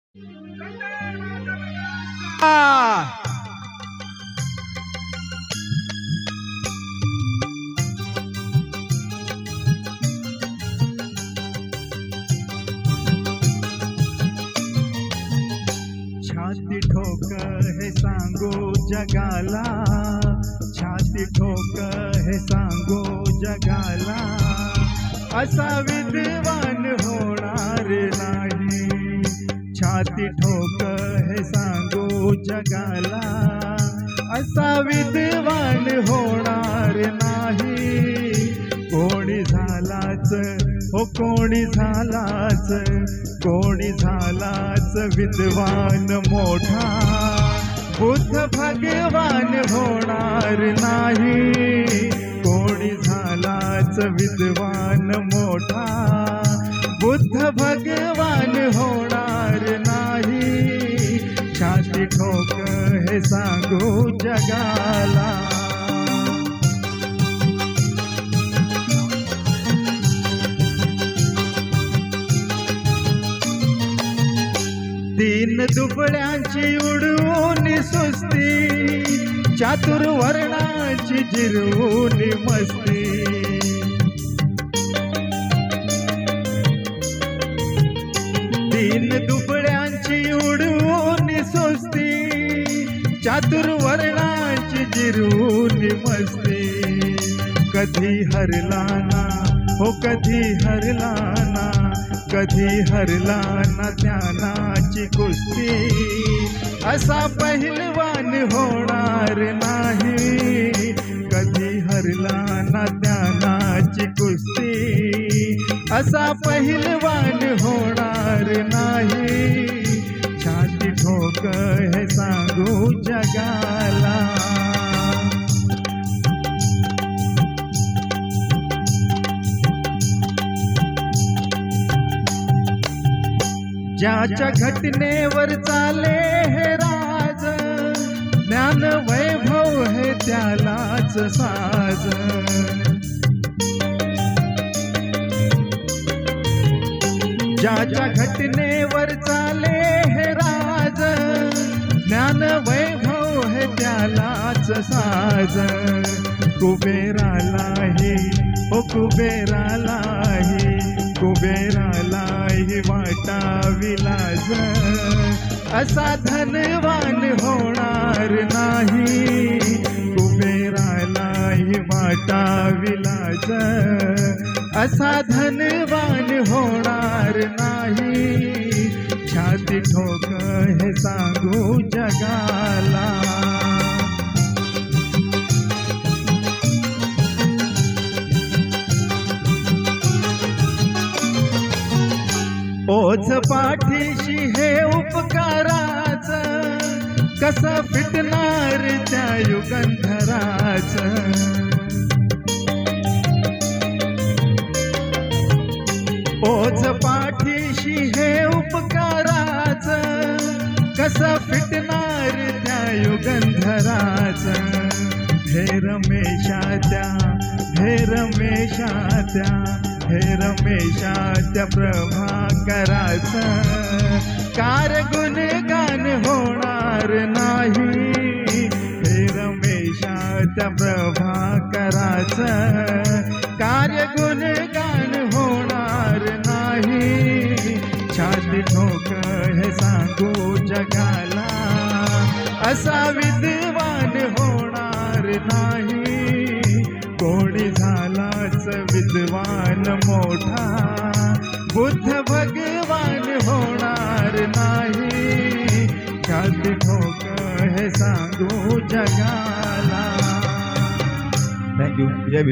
छाती ठोक हे सांगू जगाला, छाती ठोक हे सांगू जगाला, असा विद्वान होणार नाही। छाती ठोक हे सांगू जगाला, असा विद्वान होणार नाही। कोणी झालाच हो कोणी झालाच, कोणी झालाच विद्वान मोठा, बुद्ध भगवान होणार नाही। कोणी झालाच विद्वान मोठा, बुद्ध भगवान होणार नाही। छाती ठोक हे सांगू जगाला। तीन दुबळ्यांची उडवून सुस्ती, चातुर्वर्णाची जिरवून मस्ती। तीन दुबळ्यांची उडवून सुस्ती, चातुर्वर्णाची जिरवून मस्ती। कधी हरला ना हो कधी हरला ना, कधी हरला ना ज्ञानाची कुस्ती, असा पहिलवान होणार नाही। कधी हरला ना ज्ञानाची कुस्ती, असा पहिलवान होणार नाही। छाती ठोक हे सांगू जगाला। ज्याच्या घटनेवर चाले हे राज, ज्ञान वैभव हे त्यालाच साज। ज्याच्या घटनेवर चाले हे राज, ज्ञान वैभव हे त्यालाच साज। कुबेरालाही हो कुबेरालाही, कुबेरालाही वाटावी लाज, असा धनवान होणार नाही। कुबेरालाही वाटावी लाज, असा धनवान होणार नाही। छाती ठोक हे सांगू जगाला। ओझ पाठीशी हे उपकाराच, कसं फिटणार त्या युगंधराच। ओझ पाठीशी हे उपकाराच, कसं फिटणार त्या युगंधराच। हे रमेशाच्या हे रमेशाच्या हे रमेशाच्या प्रभाकराच, कार गुणगान होणार नाही। हे रमेशाच्या प्रभाकराच, कार्य गुणगान होणार नाही। छाती ठोक हे सांगू जगाला, असा विद्वान होणार नाही। कोणी झालाच विद्वान मोठा, बुद्ध भगवान होणार नाही। छाती ठोक हे सांगू जगाला। थँक्यू।